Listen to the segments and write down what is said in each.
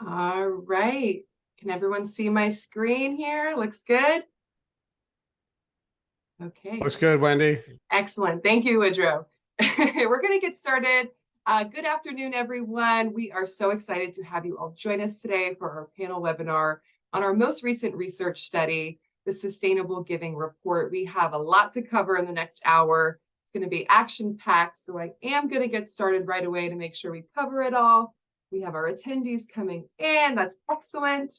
All right. Can everyone see my screen here? Looks good? Okay. Looks good, Wendy. Excellent. Thank you, Woodrow. We're going to get started. Good afternoon, everyone. We are so excited to have you all join us today for our panel webinar on our most recent research study, the Sustainable Giving Report. We have a lot to cover in the next hour. It's going to be action-packed, so I am going to get started right away to make sure we cover it all. We have our attendees coming in. That's excellent.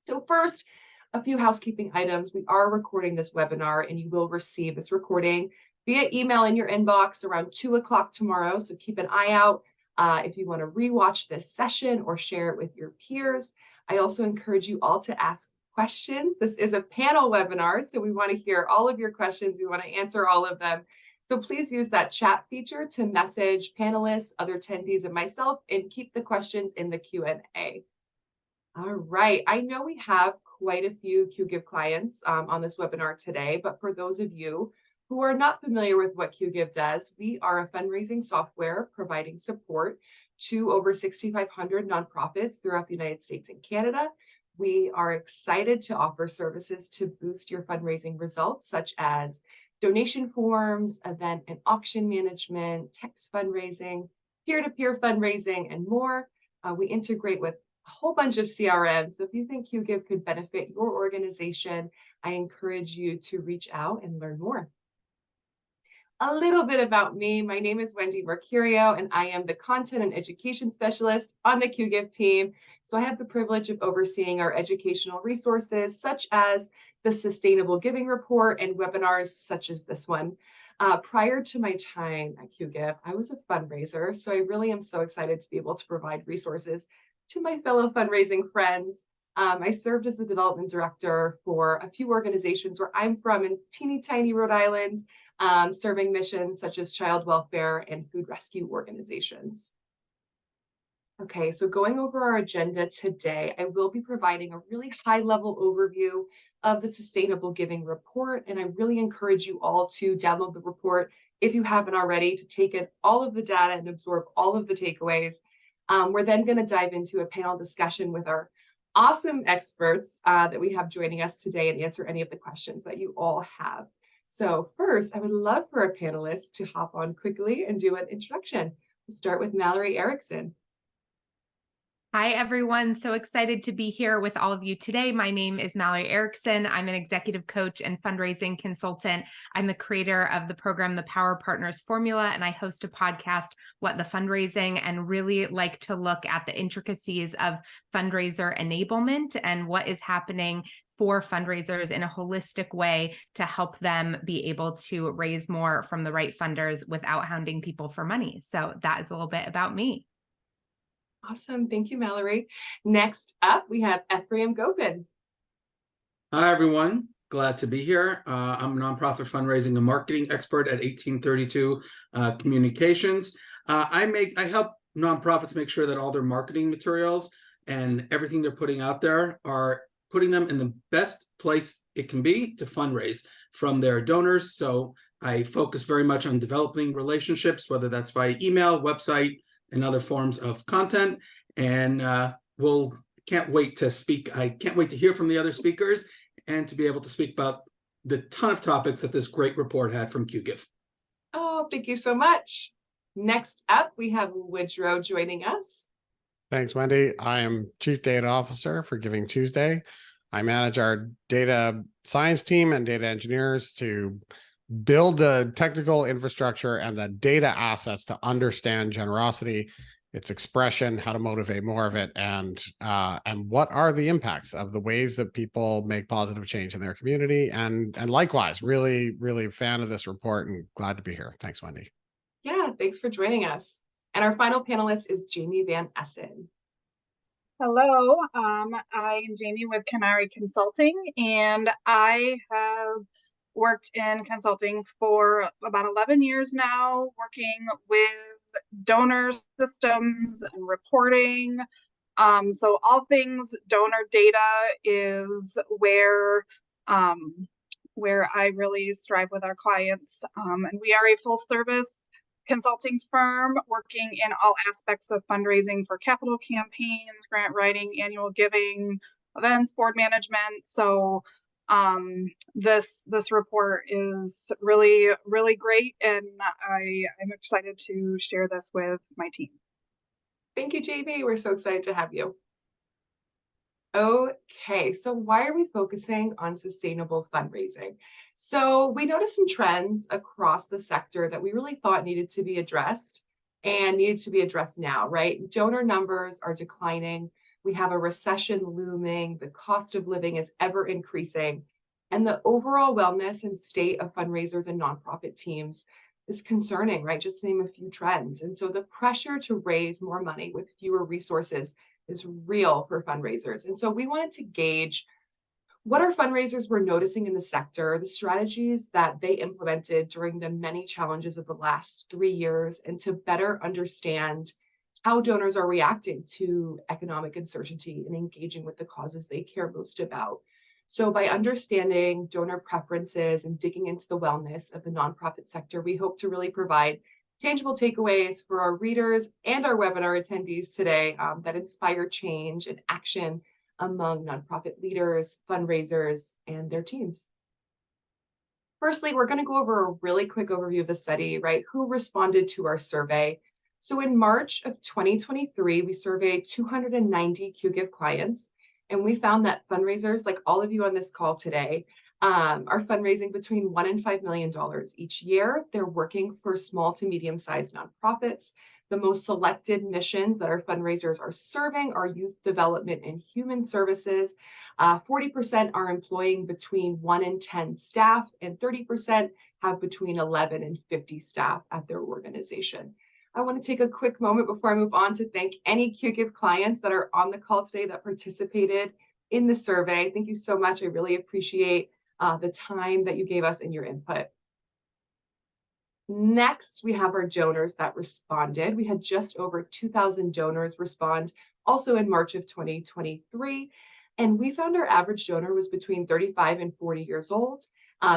So first, a few housekeeping items. We are recording this webinar and you will receive this recording via email in your inbox around 2 o'clock tomorrow. So keep an eye out if you want to rewatch this session or share it with your peers. I also encourage you all to ask questions. This is a panel webinar, so we want to hear all of your questions. We want to answer all of them. So please use that chat feature to message panelists, other attendees, and myself, and keep the questions in the Q&A. All right. I know we have quite a few Qgiv clients on this webinar today, but for those of you who are not familiar with what Qgiv does, we are a fundraising software providing support to over 6,500 nonprofits throughout the United States and Canada. We are excited to offer services to boost your fundraising results, such as donation forms, event and auction management, text fundraising, peer-to-peer fundraising, and more. We integrate with a whole bunch of CRMs. So if you think Qgiv could benefit your organization, I encourage you to reach out and learn more. A little bit about me. My name is Wendy Mercurio, and I am the Content and Education Specialist on the Qgiv team. So I have the privilege of overseeing our educational resources, such as the Sustainable Giving Report and webinars such as this one. Prior to my time at Qgiv, I was a fundraiser, so I really am so excited to be able to provide resources to my fellow fundraising friends. I served as the development director for a few organizations where I'm from in teeny tiny Rhode Island, serving missions such as child welfare and food rescue organizations. Okay, so going over our agenda today, I will be providing a really high-level overview of the Sustainable Giving Report, and I really encourage you all to download the report if you haven't already, to take in all of the data and absorb all of the takeaways. We're then going to dive into a panel discussion with our awesome experts that we have joining us today and answer any of the questions that you all have. So first, I would love for a panelist to hop on quickly and do an introduction. We'll start with Mallory Erickson. Hi, everyone. So excited to be here with all of you today. My name is Mallory Erickson. I'm an executive coach and fundraising consultant. I'm the creator of the program, The Power Partners Formula, and I host a podcast, What the Fundraising, and really like to look at the intricacies of fundraiser enablement and what is happening for fundraisers in a holistic way to help them be able to raise more from the right funders without hounding people for money. So that is a little bit about me. Awesome. Thank you, Mallory. Next up, we have Ephraim Gopin. Hi, everyone. Glad to be here. I'm a nonprofit fundraising and marketing expert at 1832 Communications. I help nonprofits make sure that all their marketing materials and everything they're putting out there are putting them in the best place it can be to fundraise from their donors. So I focus very much on developing relationships, whether that's via email, website, and other forms of content. And can't wait to speak. I can't wait to hear from the other speakers and to be able to speak about the ton of topics that this great report had from Qgiv. Oh, thank you so much. Next up, we have Woodrow joining us. Thanks, Wendy. I am Chief Data Officer for Giving Tuesday. I manage our data science team and data engineers to build the technical infrastructure and the data assets to understand generosity, its expression, how to motivate more of it, and what are the impacts of the ways that people make positive change in their community. And likewise, really, really a fan of this report and glad to be here. Thanks, Wendy. Yeah, thanks for joining us. And our final panelist is Jamie Van Essen. Hello, I am Jamie with Canary Consulting, and I have worked in consulting for about 11 years now, working with donor systems and reporting. So all things donor data is where I really strive with our clients. And we are a full service consulting firm working in all aspects of fundraising for capital campaigns, grant writing, annual giving, events, board management. So this report is really, really great, and I'm excited to share this with my team. Thank you, JB. We're so excited to have you. Okay, so why are we focusing on sustainable fundraising? So we noticed some trends across the sector that we really thought needed to be addressed and needed to be addressed now, right? Donor numbers are declining. We have a recession looming. The cost of living is ever increasing. And the overall wellness and state of fundraisers and nonprofit teams is concerning, right? Just to name a few trends. And so the pressure to raise more money with fewer resources is real for fundraisers. And so we wanted to gauge what our fundraisers were noticing in the sector, the strategies that they implemented during the many challenges of the last 3 years, and to better understand how donors are reacting to economic uncertainty and engaging with the causes they care most about. So by understanding donor preferences and digging into the wellness of the nonprofit sector, we hope to really provide tangible takeaways for our readers and our webinar attendees today that inspire change and action among nonprofit leaders, fundraisers, and their teams. Firstly, we're going to go over a really quick overview of the study, right? Who responded to our survey? So in March of 2023, we surveyed 290 Qgiv clients, and we found that fundraisers, like all of you on this call today, are fundraising between $1 and $5 million each year. They're working for small to medium-sized nonprofits. The most selected missions that our fundraisers are serving are youth development and human services. 40% are employing between 1 and 10 staff, and 30% have between 11 and 50 staff at their organization. I want to take a quick moment before I move on to thank any Qgiv clients that are on the call today that participated in the survey. Thank you so much. I really appreciate the time that you gave us and your input. Next, we have our donors that responded. We had just over 2,000 donors respond also in March of 2023. And we found our average donor was between 35 and 40 years old.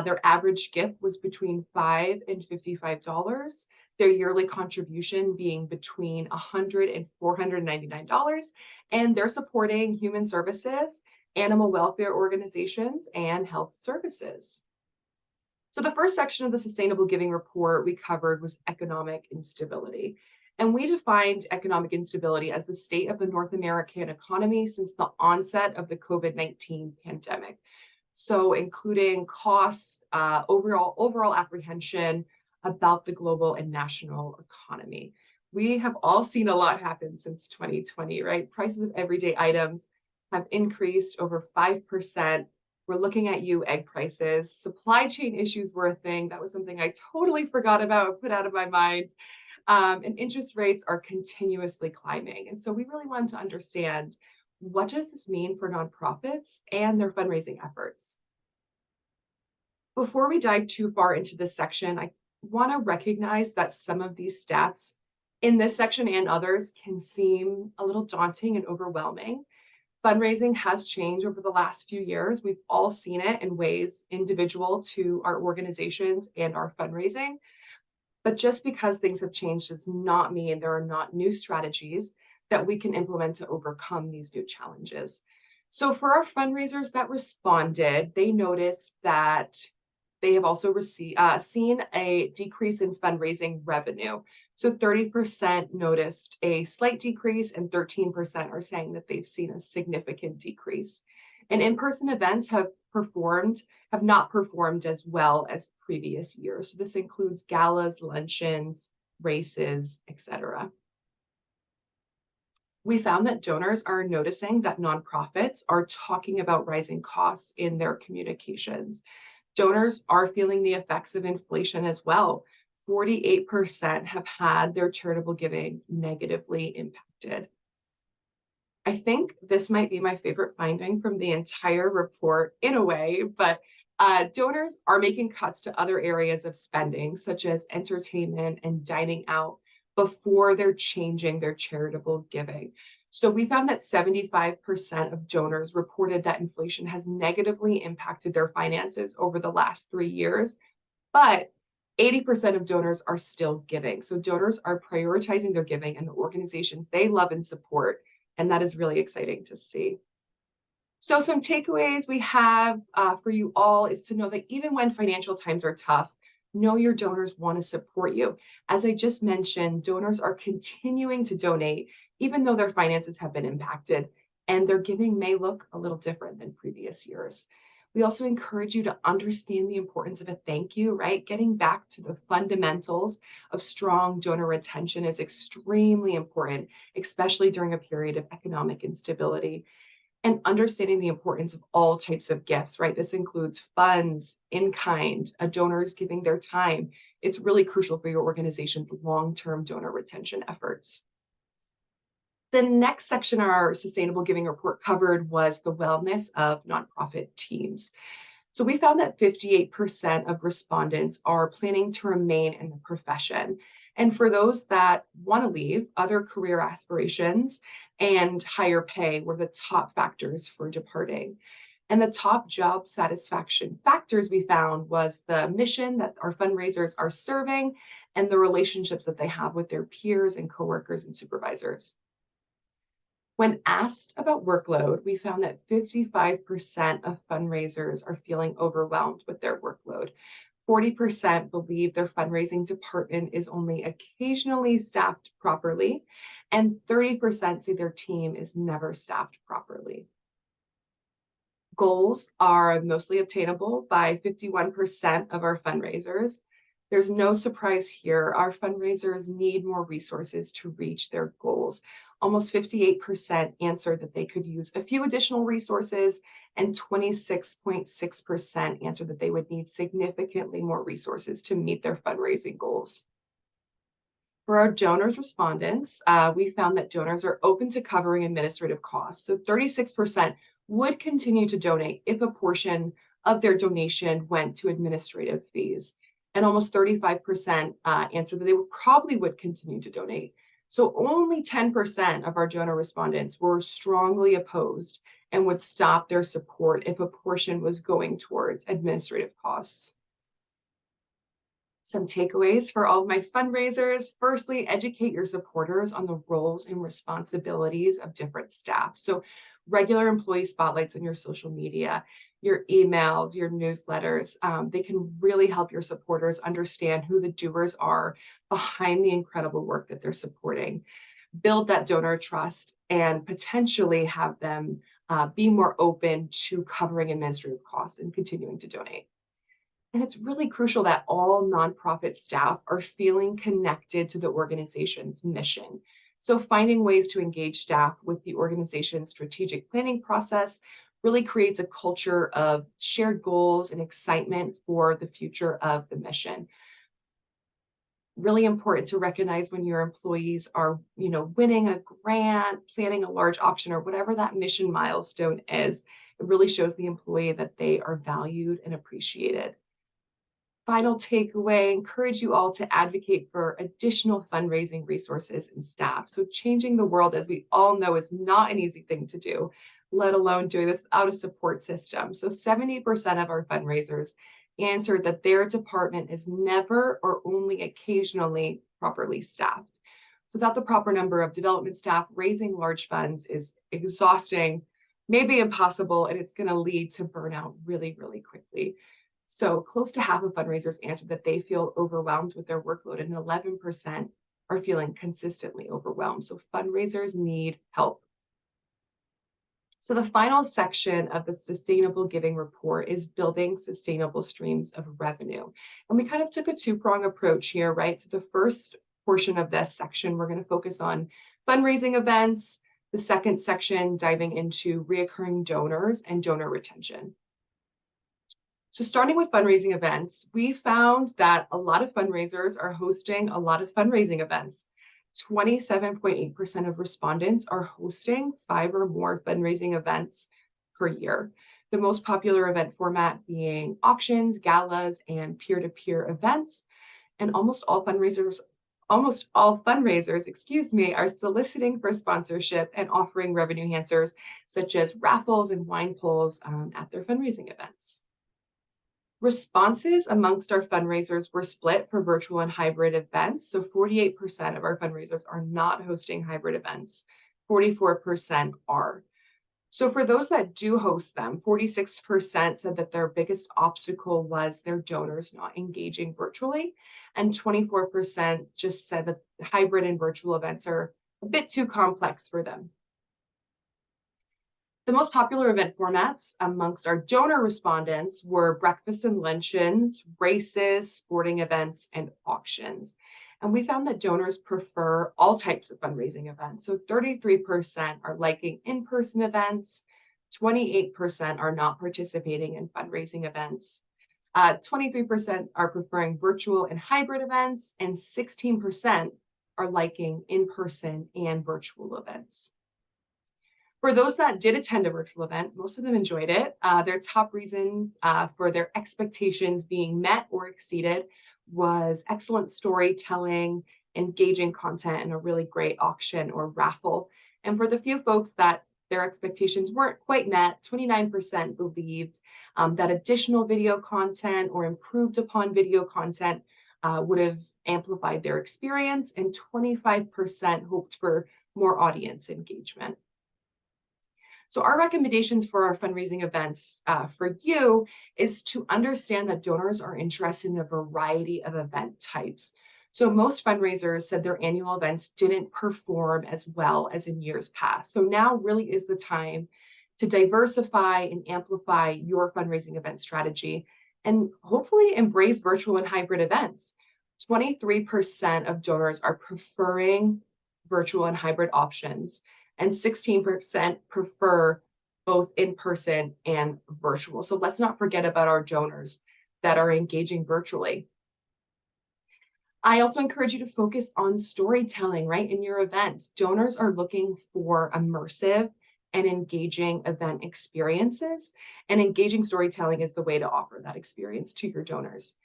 Their average gift was between $5 and $55. Their yearly contribution being between $100 and $499. And they're supporting human services, animal welfare organizations, and health services. So the first section of the Sustainable Giving report we covered was economic instability. And we defined economic instability as the state of the North American economy since the onset of the COVID-19 pandemic. So including costs, overall apprehension about the global and national economy. We have all seen a lot happen since 2020, right? Prices of everyday items have increased over 5%. We're looking at you, egg prices. Supply chain issues were a thing. That was something I totally forgot about, put out of my mind. And interest rates are continuously climbing. And so we really wanted to understand, what does this mean for nonprofits and their fundraising efforts? Before we dive too far into this section, I want to recognize that some of these stats in this section and others can seem a little daunting and overwhelming. Fundraising has changed over the last few years. We've all seen it in ways individual to our organizations and our fundraising. But just because things have changed does not mean there are not new strategies that we can implement to overcome these new challenges. So for our fundraisers that responded, they noticed that they have also seen a decrease in fundraising revenue. So 30% noticed a slight decrease and 13% are saying that they've seen a significant decrease. And in-person events have not performed as well as previous years. So this includes galas, luncheons, races, etc. We found that donors are noticing that nonprofits are talking about rising costs in their communications. Donors are feeling the effects of inflation as well. 48% have had their charitable giving negatively impacted. I think this might be my favorite finding from the entire report in a way, but donors are making cuts to other areas of spending, such as entertainment and dining out, before they're changing their charitable giving. So we found that 75% of donors reported that inflation has negatively impacted their finances over the last 3 years, but 80% of donors are still giving. So donors are prioritizing their giving and the organizations they love and support. And that is really exciting to see. So some takeaways we have for you all is to know that even when financial times are tough, know your donors want to support you. As I just mentioned, donors are continuing to donate, even though their finances have been impacted, and their giving may look a little different than previous years. We also encourage you to understand the importance of a thank you, right? Getting back to the fundamentals of strong donor retention is extremely important, especially during a period of economic instability. And understanding the importance of all types of gifts, right? This includes funds, in kind, donors giving their time. It's really crucial for your organization's long-term donor retention efforts. The next section our Sustainable Giving Report covered was the wellness of nonprofit teams. So we found that 58% of respondents are planning to remain in the profession. And for those that want to leave, other career aspirations and higher pay were the top factors for departing. And the top job satisfaction factors we found was the mission that our fundraisers are serving and the relationships that they have with their peers and coworkers and supervisors. When asked about workload, we found that 55% of fundraisers are feeling overwhelmed with their workload. 40% believe their fundraising department is only occasionally staffed properly, and 30% say their team is never staffed properly. Goals are mostly obtainable by 51% of our fundraisers. There's no surprise here. Our fundraisers need more resources to reach their goals. Almost 58% answered that they could use a few additional resources, and 26.6% answered that they would need significantly more resources to meet their fundraising goals. For our donors respondents, we found that donors are open to covering administrative costs. So 36% would continue to donate if a portion of their donation went to administrative fees. And almost 35% answered that they probably would continue to donate. So only 10% of our donor respondents were strongly opposed and would stop their support if a portion was going towards administrative costs. Some takeaways for all of my fundraisers. Firstly, educate your supporters on the roles and responsibilities of different staff. So regular employee spotlights on your social media, your emails, your newsletters, they can really help your supporters understand who the doers are behind the incredible work that they're supporting. Build that donor trust and potentially have them be more open to covering administrative costs and continuing to donate. And it's really crucial that all nonprofit staff are feeling connected to the organization's mission. So finding ways to engage staff with the organization's strategic planning process really creates a culture of shared goals and excitement for the future of the mission. Really important to recognize when your employees are, winning a grant, planning a large auction, or whatever that mission milestone is. It really shows the employee that they are valued and appreciated. Final takeaway, encourage you all to advocate for additional fundraising resources and staff. So changing the world, as we all know, is not an easy thing to do, let alone doing this without a support system. So 70% of our fundraisers answered that their department is never or only occasionally properly staffed. So without the proper number of development staff, raising large funds is exhausting, maybe impossible, and it's going to lead to burnout really, really quickly. So close to half of fundraisers answered that they feel overwhelmed with their workload, and 11% are feeling consistently overwhelmed. So fundraisers need help. So the final section of the Sustainable Giving Report is building sustainable streams of revenue. And we kind of took a two-prong approach here, right? So the first portion of this section, we're going to focus on fundraising events. The second section, diving into reoccurring donors and donor retention. So starting with fundraising events, we found that a lot of fundraisers are hosting a lot of fundraising events. 27.8% of respondents are hosting 5 or more fundraising events per year. The most popular event format being auctions, galas, and peer-to-peer events. And almost all fundraisers, are soliciting for sponsorship and offering revenue enhancers such as raffles and wine pulls at their fundraising events. Responses amongst our fundraisers were split for virtual and hybrid events. So 48% of our fundraisers are not hosting hybrid events. 44% are. So for those that do host them, 46% said that their biggest obstacle was their donors not engaging virtually. And 24% just said that hybrid and virtual events are a bit too complex for them. The most popular event formats amongst our donor respondents were breakfasts and luncheons, races, sporting events, and auctions. And we found that donors prefer all types of fundraising events. So 33% are liking in-person events, 28% are not participating in fundraising events, 23% are preferring virtual and hybrid events, and 16% are liking in-person and virtual events. For those that did attend a virtual event, most of them enjoyed it. Their top reason for their expectations being met or exceeded was excellent storytelling, engaging content, and a really great auction or raffle. And for the few folks that their expectations weren't quite met, 29% believed that additional video content or improved upon video content would have amplified their experience, and 25% hoped for more audience engagement. So our recommendations for our fundraising events for you is to understand that donors are interested in a variety of event types. So most fundraisers said their annual events didn't perform as well as in years past. So now really is the time to diversify and amplify your fundraising event strategy and hopefully embrace virtual and hybrid events. 23% of donors are preferring virtual and hybrid options, and 16% prefer both in-person and virtual. So let's not forget about our donors that are engaging virtually. I also encourage you to focus on storytelling, right, in your events. Donors are looking for immersive and engaging event experiences, and engaging storytelling is the way to offer that experience to your donors.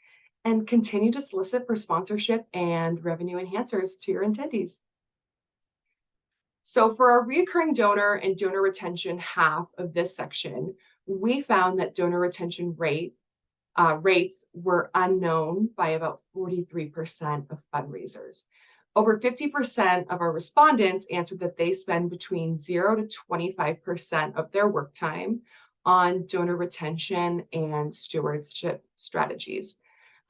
And continue to solicit for sponsorship and revenue enhancers to your attendees. So for our recurring donor and donor retention half of this section, we found that donor retention rates were unknown by about 43% of fundraisers. Over 50% of our respondents answered that they spend between 0 to 25% of their work time on donor retention and stewardship strategies.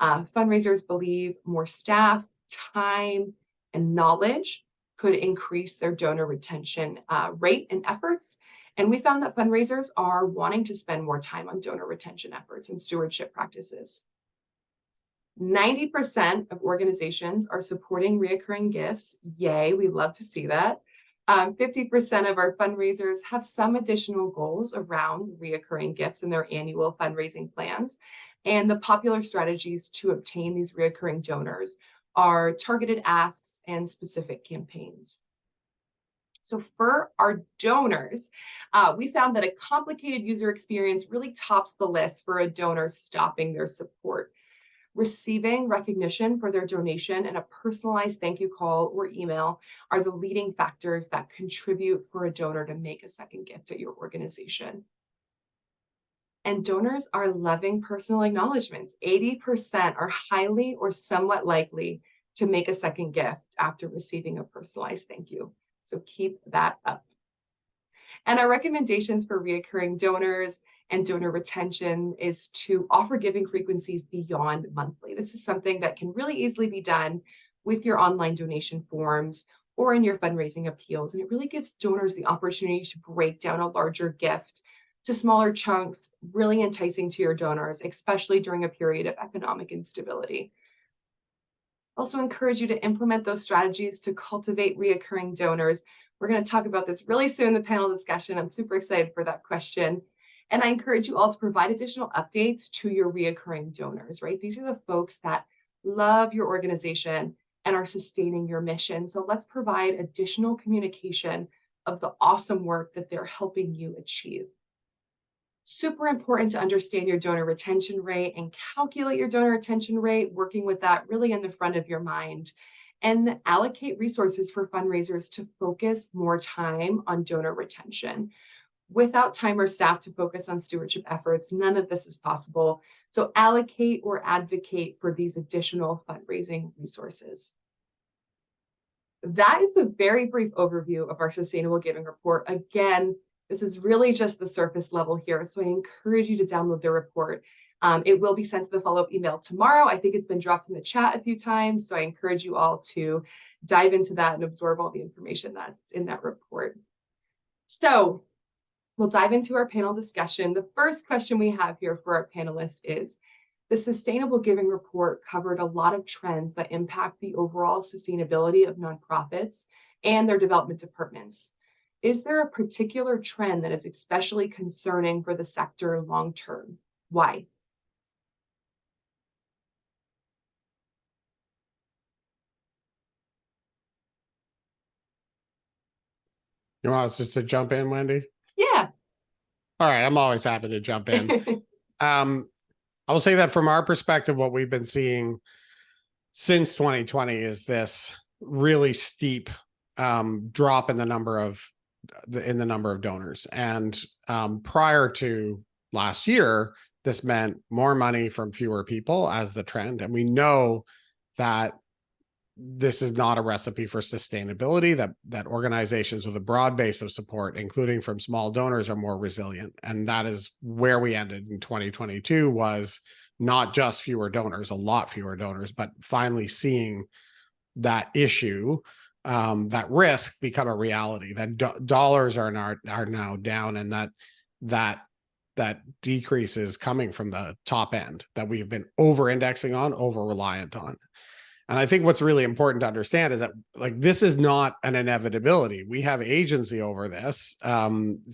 Fundraisers believe more staff, time, and knowledge could increase their donor retention rate and efforts. And we found that fundraisers are wanting to spend more time on donor retention efforts and stewardship practices. 90% of organizations are supporting reoccurring gifts. Yay, we love to see that. 50% of our fundraisers have some additional goals around reoccurring gifts in their annual fundraising plans. And the popular strategies to obtain these reoccurring donors are targeted asks and specific campaigns. So for our donors, we found that a complicated user experience really tops the list for a donor stopping their support. Receiving recognition for their donation and a personalized thank you call or email are the leading factors that contribute for a donor to make a second gift at your organization. And donors are loving personal acknowledgments. 80% are highly or somewhat likely to make a second gift after receiving a personalized thank you. So keep that up. And our recommendations for reoccurring donors and donor retention is to offer giving frequencies beyond monthly. This is something that can really easily be done with your online donation forms or in your fundraising appeals. And it really gives donors the opportunity to break down a larger gift to smaller chunks, really enticing to your donors, especially during a period of economic instability. Also encourage you to implement those strategies to cultivate reoccurring donors. We're going to talk about this really soon in the panel discussion. I'm super excited for that question. And I encourage you all to provide additional updates to your reoccurring donors, right? These are the folks that love your organization and are sustaining your mission. So let's provide additional communication of the awesome work that they're helping you achieve. Super important to understand your donor retention rate and calculate your donor retention rate, working with that really in the front of your mind, and allocate resources for fundraisers to focus more time on donor retention. Without time or staff to focus on stewardship efforts, none of this is possible. So allocate or advocate for these additional fundraising resources. That is a very brief overview of our Sustainable Giving Report. Again, this is really just the surface level here, so I encourage you to download the report. It will be sent to the follow-up email tomorrow. I think it's been dropped in the chat a few times, so I encourage you all to dive into that and absorb all the information that's in that report. So we'll dive into our panel discussion. The first question we have here for our panelists is, the Sustainable Giving Report covered a lot of trends that impact the overall sustainability of nonprofits and their development departments. Is there a particular trend that is especially concerning for the sector long term? Why? You want us just to jump in, Wendy? Yeah. All right, I'm always happy to jump in. I will say that from our perspective, what we've been seeing since 2020 is this really steep drop in the number of donors. And prior to last year, this meant more money from fewer people as the trend. And we know that this is not a recipe for sustainability, that organizations with a broad base of support, including from small donors, are more resilient. And that is where we ended in 2022, was not just fewer donors, a lot fewer donors, but finally seeing that issue, that risk become a reality, that dollars are now down, and that decrease is coming from the top end that we have been over-indexing on, over-reliant on. And I think what's really important to understand is that, like, this is not an inevitability. We have agency over this. Some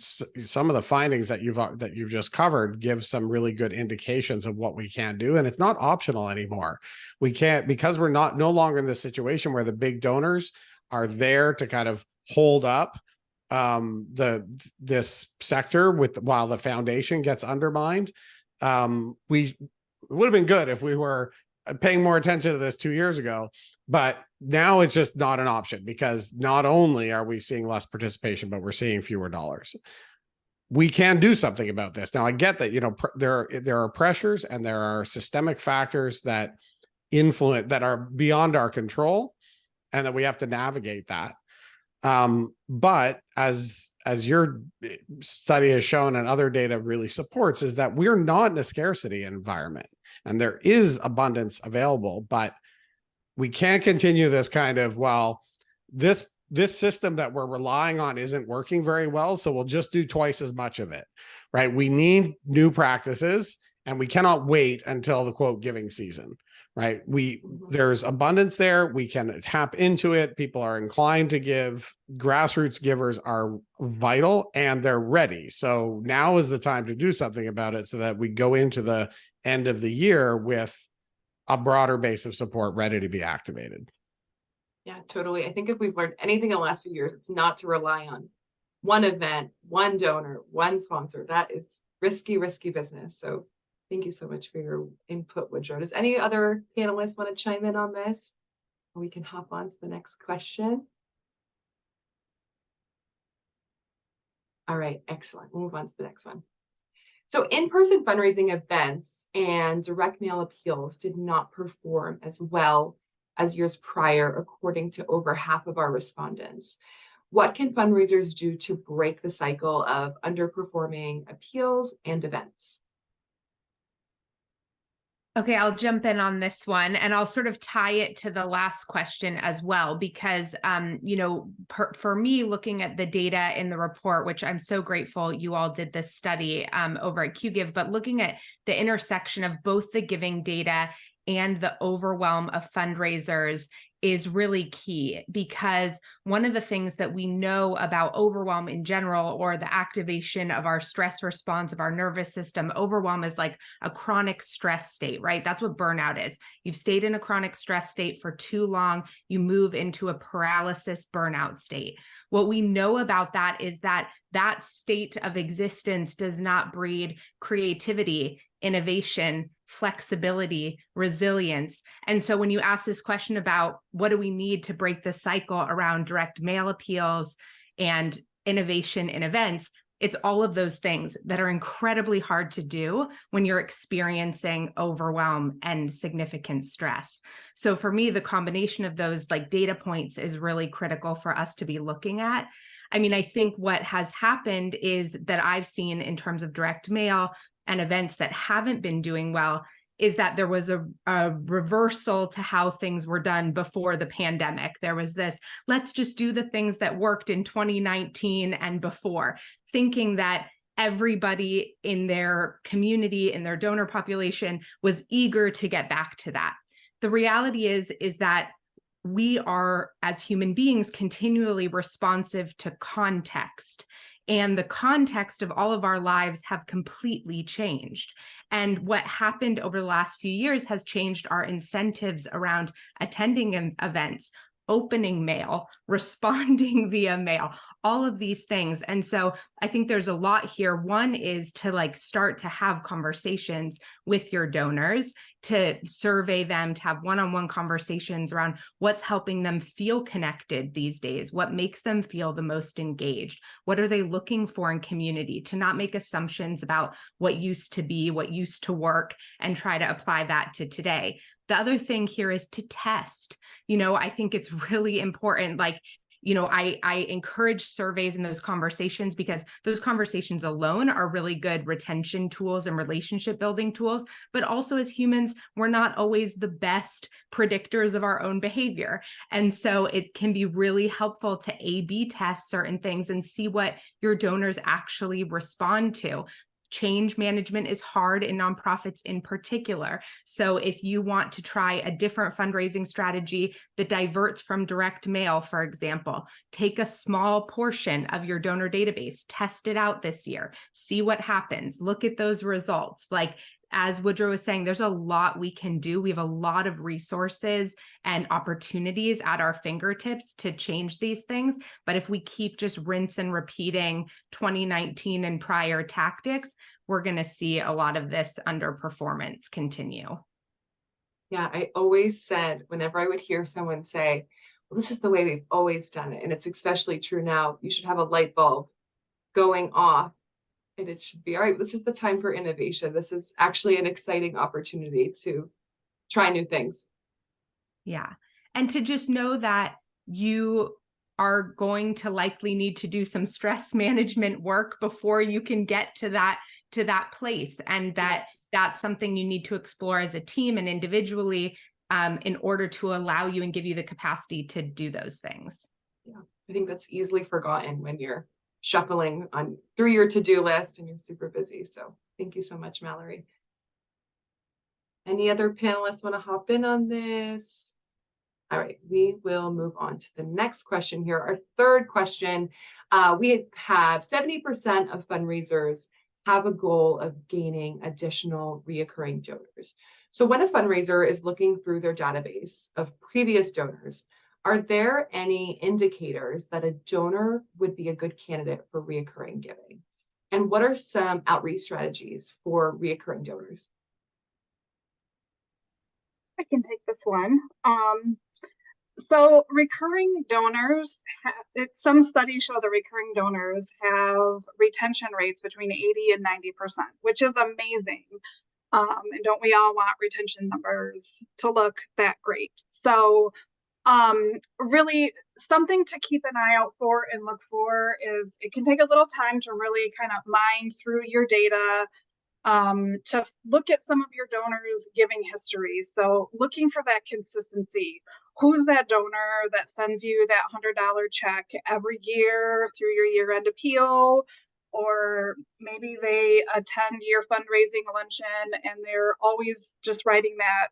of the findings that you've just covered give some really good indications of what we can do, and it's not optional anymore. We can't, because we're no longer in this situation where the big donors are there to kind of hold up this sector while the foundation gets undermined. It would have been good if we were paying more attention to this 2 years ago, but now it's just not an option, because not only are we seeing less participation, but we're seeing fewer dollars. We can do something about this. Now, I get that, there are pressures and there are systemic factors that influence, that are beyond our control, and that we have to navigate that. But as your study has shown and other data really supports, is that we're not in a scarcity environment, and there is abundance available, but we can't continue this kind of, well, this system that we're relying on isn't working very well, so we'll just do twice as much of it, right? We need new practices, and we cannot wait until the quote giving season, right? There's abundance there. We can tap into it. People are inclined to give. Grassroots givers are vital, and they're ready. So now is the time to do something about it, so that we go into the end of the year with a broader base of support ready to be activated. Yeah, totally. I think if we've learned anything in the last few years, it's not to rely on one event, one donor, one sponsor. That is risky business. So thank you so much for your input, Woodrow. Does any other panelists want to chime in on this? We can hop on to the next question. All right, excellent. We'll move on to the next one. So in-person fundraising events and direct mail appeals did not perform as well as years prior, according to over half of our respondents. What can fundraisers do to break the cycle of underperforming appeals and events? Okay, I'll jump in on this one, and I'll sort of tie it to the last question as well, because, for me, looking at the data in the report, which I'm so grateful you all did this study over at Qgiv, but looking at the intersection of both the giving data and the overwhelm of fundraisers is really key, because one of the things that we know about overwhelm in general, or the activation of our stress response of our nervous system, overwhelm is like a chronic stress state, right? That's what burnout is. You've stayed in a chronic stress state for too long, you move into a paralysis burnout state. What we know about that is that that state of existence does not breed creativity, innovation, flexibility, resilience. And so when you ask this question about what do we need to break the cycle around direct mail appeals and innovation in events, It's all of those things that are incredibly hard to do when you're experiencing overwhelm and significant stress. So for me, the combination of those like data points is really critical for us to be looking at. I mean, I think what has happened is that I've seen in terms of direct mail and events that haven't been doing well is that there was a reversal to how things were done before the pandemic. There was this, let's just do the things that worked in 2019 and before, thinking that everybody in their community, in their donor population, was eager to get back to that. The reality is that we are, as human beings, continually responsive to context. And the context of all of our lives have completely changed. And what happened over the last few years has changed our incentives around attending events, opening mail, responding via mail, all of these things. And so I think there's a lot here. One is to like start to have conversations with your donors, to survey them, to have one-on-one conversations around what's helping them feel connected these days, what makes them feel the most engaged, what are they looking for in community, to not make assumptions about what used to be, what used to work, and try to apply that to today. The other thing here is to test. I think it's really important. Like, I encourage surveys in those conversations because those conversations alone are really good retention tools and relationship building tools. But also as humans, we're not always the best predictors of our own behavior. And so it can be really helpful to A/B test certain things and see what your donors actually respond to. Change management is hard in nonprofits in particular. So if you want to try a different fundraising strategy that diverts from direct mail, for example, take a small portion of your donor database, test it out this year, see what happens, look at those results. Like, as Woodrow was saying, there's a lot we can do. We have a lot of resources and opportunities at our fingertips to change these things. But if we keep just rinse and repeating 2019 and prior tactics, we're going to see a lot of this underperformance continue. Yeah, I always said whenever I would hear someone say, well, this is the way we've always done it, and it's especially true now, you should have a light bulb going off. And it should be, all right, this is the time for innovation. This is actually an exciting opportunity to try new things. Yeah. And to just know that you are going to likely need to do some stress management work before you can get to that place. And that that's something you need to explore as a team and individually in order to allow you and give you the capacity to do those things. Yeah, I think that's easily forgotten when you're shuffling through your to-do list and you're super busy. So thank you so much, Mallory. Any other panelists want to hop in on this? All right, we will move on to the next question here. Our third question, we have 70% of fundraisers have a goal of gaining additional reoccurring donors. So when a fundraiser is looking through their database of previous donors, are there any indicators that a donor would be a good candidate for reoccurring giving? And what are some outreach strategies for reoccurring donors? I can take this one. So recurring donors, some studies show that recurring donors have retention rates between 80 and 90%, which is amazing. And don't we all want retention numbers to look that great? So really something to keep an eye out for and look for is it can take a little time to really kind of mine through your data, to look at some of your donors' giving history. So looking for that consistency. Who's that donor that sends you that $100 check every year through your year-end appeal? Or maybe they attend your fundraising luncheon and they're always just writing that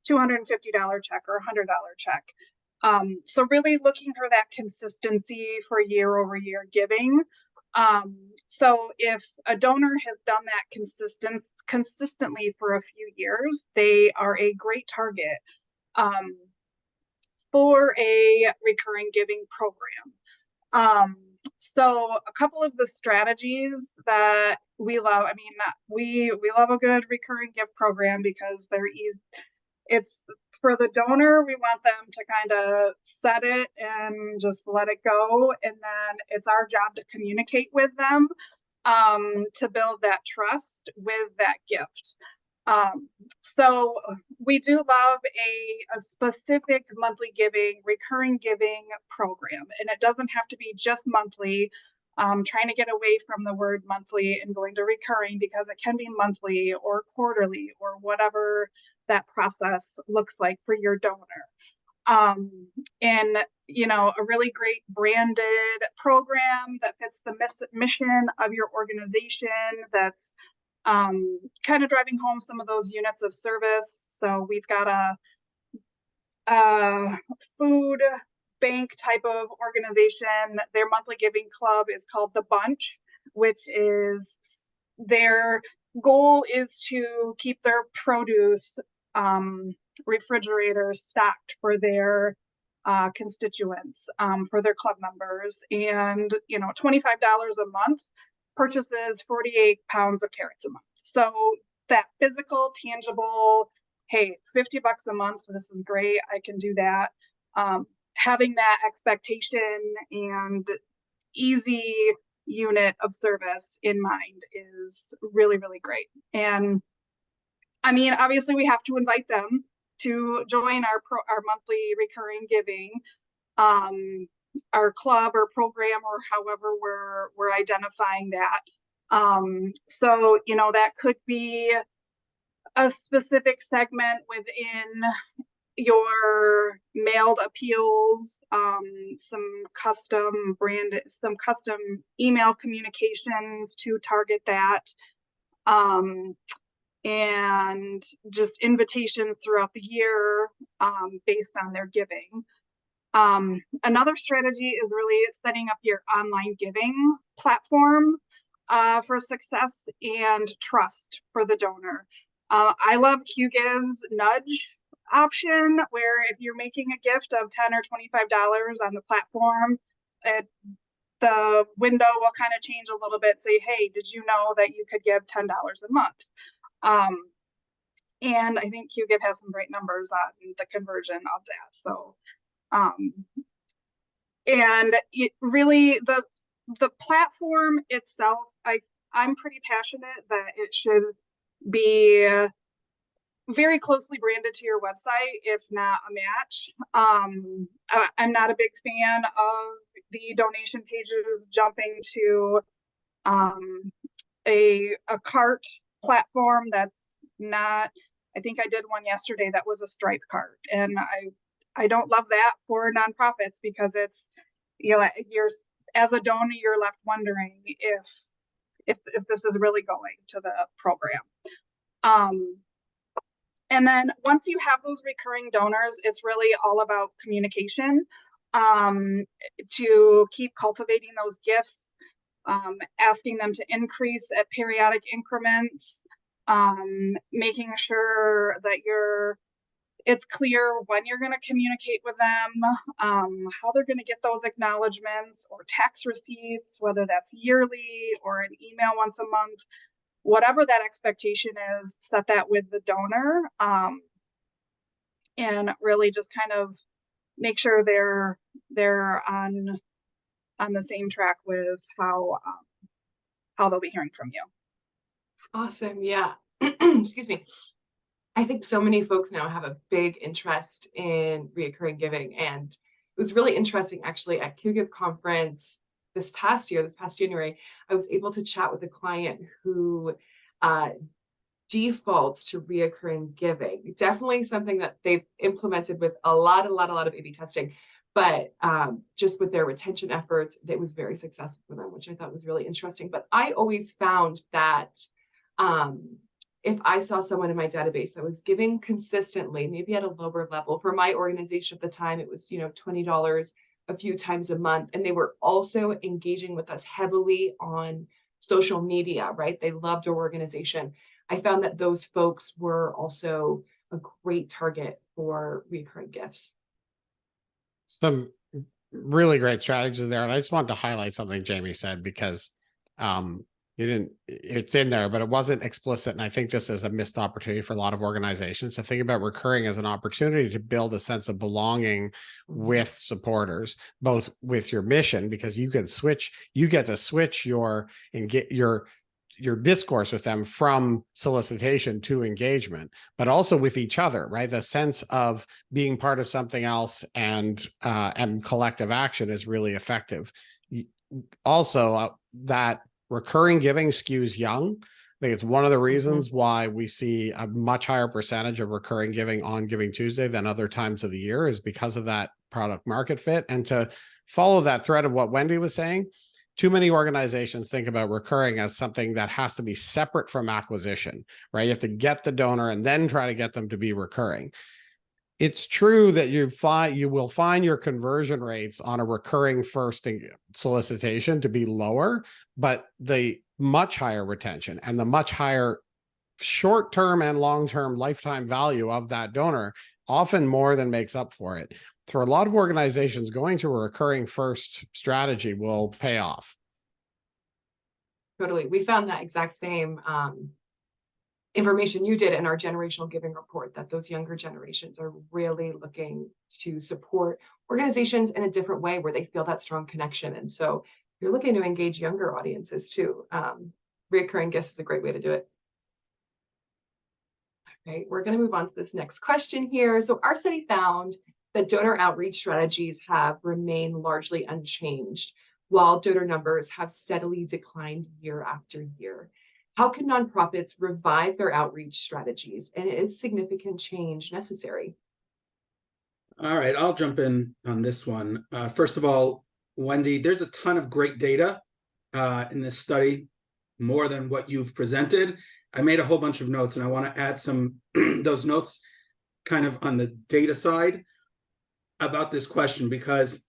$250 check or $100 check. So really looking for that consistency for year-over-year giving. So if a donor has done that consistently for a few years, they are a great target for a recurring giving program. So a couple of the strategies that we love, I mean, we love a good recurring gift program because they're easy. It's for the donor, we want them to kind of set it and just let it go. And then it's our job to communicate with them to build that trust with that gift. So we do love a specific monthly giving, recurring giving program, and it doesn't have to be just monthly. Trying to get away from the word monthly and going to recurring, because it can be monthly or quarterly or whatever that process looks like for your donor. And a really great branded program that fits the mission of your organization, that's kind of driving home some of those units of service. So we've got a food bank type of organization. Their monthly giving club is called The Bunch, which is their goal is to keep their produce refrigerators stocked for their constituents, for their club members. And $25 a month purchases 48 pounds of carrots a month. So that physical, tangible, hey, $50 a month, this is great, I can do that. Having that expectation and easy unit of service in mind is really, really great. And I mean, obviously we have to invite them to join our monthly recurring giving, our club or program, or however we're identifying that. So that could be a specific segment within your mailed appeals, some custom email communications to target that, and just invitations throughout the year based on their giving. Another strategy is really setting up your online giving platform for success and trust for the donor. I love Qgiv's nudge option, where if you're making a gift of $10 or $25 on the platform, the window will kind of change a little bit, say, hey, did you know that you could give $10 a month? And I think Qgiv has some great numbers on the conversion of that. So and it really, the platform itself, I'm pretty passionate that it should be very closely branded to your website, if not a match. I'm not a big fan of the donation pages jumping to a cart platform that's not. I think I did one yesterday that was a Stripe cart, and I don't love that for nonprofits, because it's you're as a donor, you're left wondering if this is really going to the program. And then once you have those recurring donors, it's really all about communication to keep cultivating those gifts, asking them to increase at periodic increments, making sure that it's clear when you're going to communicate with them, how they're going to get those acknowledgments or tax receipts, whether that's yearly or an email once a month. Whatever that expectation is, set that with the donor, and really just kind of make sure they're on the same track with how they'll be hearing from you. Awesome. Yeah. Excuse me. I think so many folks now have a big interest in reoccurring giving, and it was really interesting actually at Qgiv conference this past January. I was able to chat with a client who defaults to reoccurring giving. Definitely something that they've implemented with a lot of A/B testing, but just with their retention efforts, it was very successful for them, which I thought was really interesting. But I always found that if I saw someone in my database that was giving consistently, maybe at a lower level, for my organization at the time, it was $20 a few times a month, and they were also engaging with us heavily on social media, right? They loved our organization. I found that those folks were also a great target for recurring gifts. Some really great strategies there. And I just wanted to highlight something Jamie said, because it's in there, but it wasn't explicit. And I think this is a missed opportunity for a lot of organizations to think about recurring as an opportunity to build a sense of belonging with supporters, both with your mission, because you get to switch your discourse with them from solicitation to engagement, but also with each other, right? The sense of being part of something else and collective action is really effective. Also, that recurring giving skews young. I think it's one of the reasons why we see a much higher percentage of recurring giving on Giving Tuesday than other times of the year, is because of that product market fit. And to follow that thread of what Wendy was saying, too many organizations think about recurring as something that has to be separate from acquisition, right? You have to get the donor and then try to get them to be recurring. It's true that you will find your conversion rates on a recurring first solicitation to be lower, but the much higher retention and the much higher short-term and long-term lifetime value of that donor often more than makes up for it. For a lot of organizations, going to a recurring first strategy will pay off. Totally. We found that exact same information you did in our generational giving report, that those younger generations are really looking to support organizations in a different way where they feel that strong connection. And so you're looking to engage younger audiences too. Recurring gifts is a great way to do it. Okay, we're going to move on to this next question here. So our study found that donor outreach strategies have remained largely unchanged, while donor numbers have steadily declined year after year. How can nonprofits revive their outreach strategies, and is significant change necessary? All right, I'll jump in on this one. First of all, Wendy, there's a ton of great data in this study, more than what you've presented. I made a whole bunch of notes, and I want to add some those notes kind of on the data side about this question, because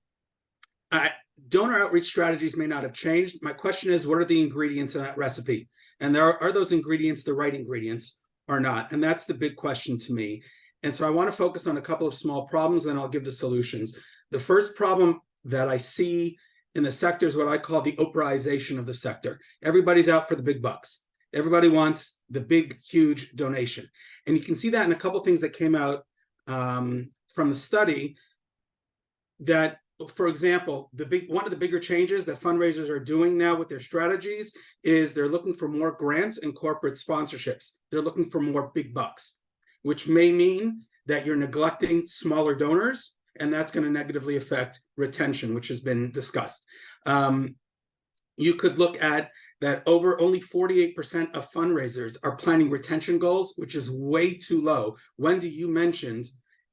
donor outreach strategies may not have changed. My question is, what are the ingredients in that recipe? And are those ingredients the right ingredients or not? And that's the big question to me. And so I want to focus on a couple of small problems, then I'll give the solutions. The first problem that I see in the sector is what I call the Oprahization of the sector. Everybody's out for the big bucks. Everybody wants the big, huge donation. And you can see that in a couple of things that came out from the study, that, for example, one of the bigger changes that fundraisers are doing now with their strategies is they're looking for more grants and corporate sponsorships. They're looking for more big bucks, which may mean that you're neglecting smaller donors, and that's going to negatively affect retention, which has been discussed. You could look at that only 48% of fundraisers are planning retention goals, which is way too low. Wendy, you mentioned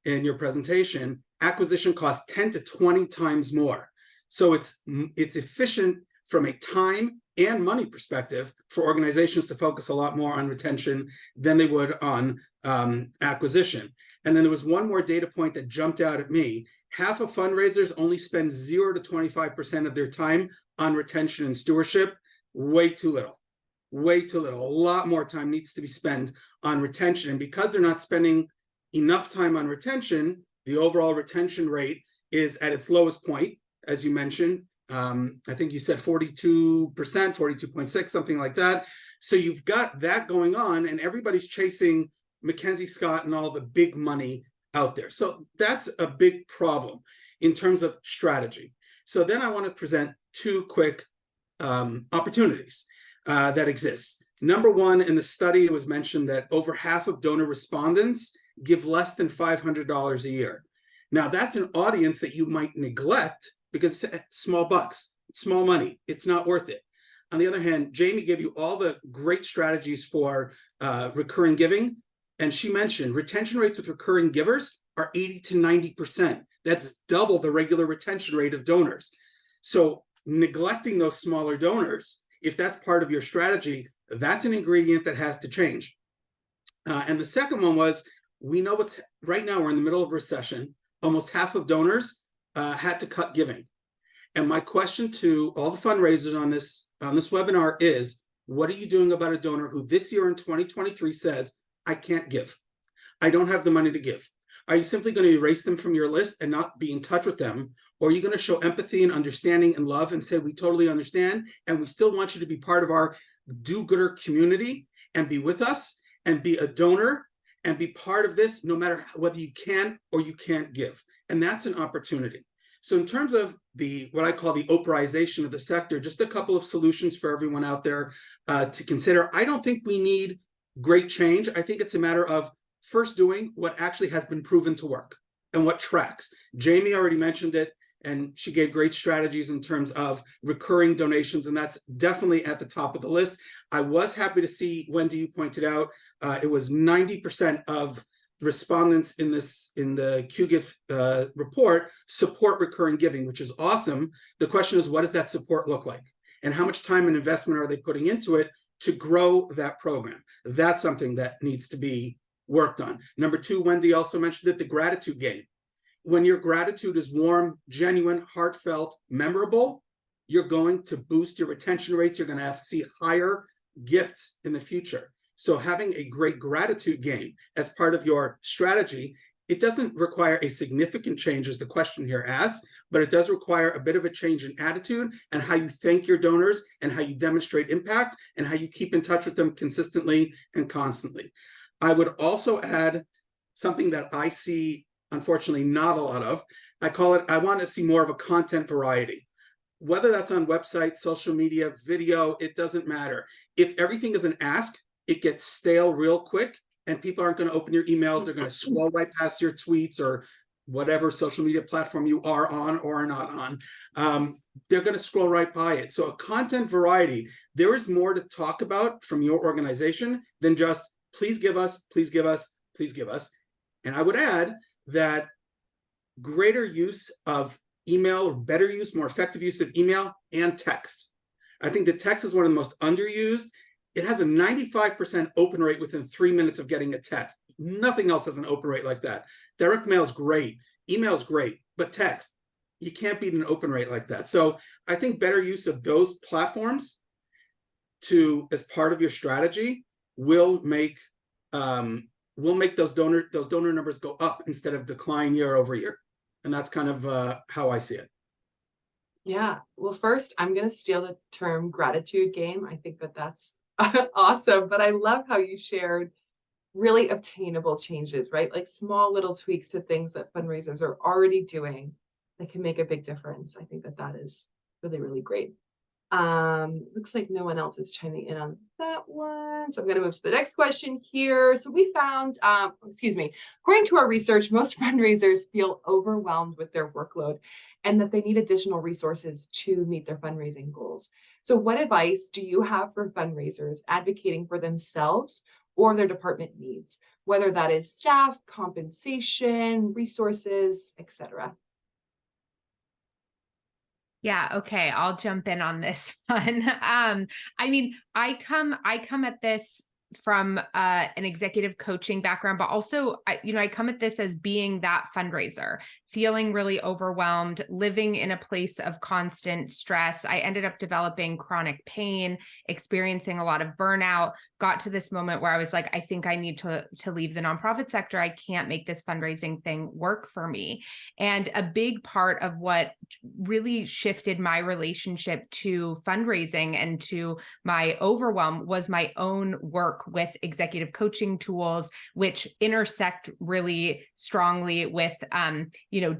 in your presentation, acquisition costs 10 to 20 times more. So it's efficient from a time and money perspective for organizations to focus a lot more on retention than they would on acquisition. And then there was one more data point that jumped out at me. Half of fundraisers only spend 0 to 25% of their time on retention and stewardship. Way too little. Way too little. A lot more time needs to be spent on retention. And because they're not spending enough time on retention, the overall retention rate is at its lowest point, as you mentioned. I think you said 42%, 42.6, something like that. So you've got that going on, and everybody's chasing Mackenzie Scott and all the big money out there. So that's a big problem in terms of strategy. So then I want to present two quick opportunities that exist. Number one, in the study, it was mentioned that over half of donor respondents give less than $500 a year. Now, that's an audience that you might neglect because small bucks, small money, it's not worth it. On the other hand, Jamie gave you all the great strategies for recurring giving, and she mentioned retention rates with recurring givers are 80 to 90%. That's double the regular retention rate of donors. So neglecting those smaller donors, if that's part of your strategy, that's an ingredient that has to change. And the second one was, we know what's right now, we're in the middle of recession. Almost half of donors had to cut giving. And my question to all the fundraisers on this webinar is, what are you doing about a donor who this year in 2023 says, I can't give. I don't have the money to give. Are you simply going to erase them from your list and not be in touch with them? Or are you going to show empathy and understanding and love and say, we totally understand, and we still want you to be part of our do-gooder community and be with us and be a donor and be part of this, no matter whether you can or you can't give. And that's an opportunity. So in terms of what I call the Oprahization of the sector, just a couple of solutions for everyone out there to consider. I don't think we need great change. I think it's a matter of first doing what actually has been proven to work and what tracks. Jamie already mentioned it, and she gave great strategies in terms of recurring donations, and that's definitely at the top of the list. I was happy to see, Wendy, you pointed out, it was 90% of respondents in the Qgiv report support recurring giving, which is awesome. The question is, what does that support look like? And how much time and investment are they putting into it to grow that program? That's something that needs to be worked on. Number two, Wendy also mentioned it, the gratitude game. When your gratitude is warm, genuine, heartfelt, memorable, you're going to boost your retention rates. You're going to see higher gifts in the future. So having a great gratitude game as part of your strategy, it doesn't require a significant change, as the question here asks, but it does require a bit of a change in attitude and how you thank your donors and how you demonstrate impact and how you keep in touch with them consistently and constantly. I would also add something that I see, unfortunately, not a lot of. I call it, I want to see more of a content variety. Whether that's on website, social media, video, it doesn't matter. If everything is an ask, it gets stale real quick and people aren't going to open your emails. They're going to scroll right past your tweets or whatever social media platform you are on or are not on. They're going to scroll right by it. So a content variety, there is more to talk about from your organization than just please give us, please give us, please give us. And I would add that greater use of email, or better use, more effective use of email and text. I think that text is one of the most underused. It has a 95% open rate within 3 minutes of getting a text. Nothing else has an open rate like that. Direct mail is great, email is great, but text, you can't beat an open rate like that. So I think better use of those platforms as part of your strategy will make those donor numbers go up instead of decline year over year. And that's kind of how I see it. Yeah. Well, first, I'm going to steal the term gratitude game. I think that that's awesome. But I love how you shared really obtainable changes, right? Like small little tweaks to things that fundraisers are already doing that can make a big difference. I think that that is really, really great. Looks like no one else is chiming in on that one. So I'm going to move to the next question here. So we found, according to our research, most fundraisers feel overwhelmed with their workload and that they need additional resources to meet their fundraising goals. So what advice do you have for fundraisers advocating for themselves or their department needs, whether that is staff, compensation, resources, etc.? Yeah, okay, I'll jump in on this one. I mean, I come at this from an executive coaching background, but also, I come at this as being that fundraiser, feeling really overwhelmed, living in a place of constant stress. I ended up developing chronic pain, experiencing a lot of burnout, got to this moment where I was like, I think I need to leave the nonprofit sector. I can't make this fundraising thing work for me. And a big part of what really shifted my relationship to fundraising and to my overwhelm was my own work with executive coaching tools, which intersect really strongly with,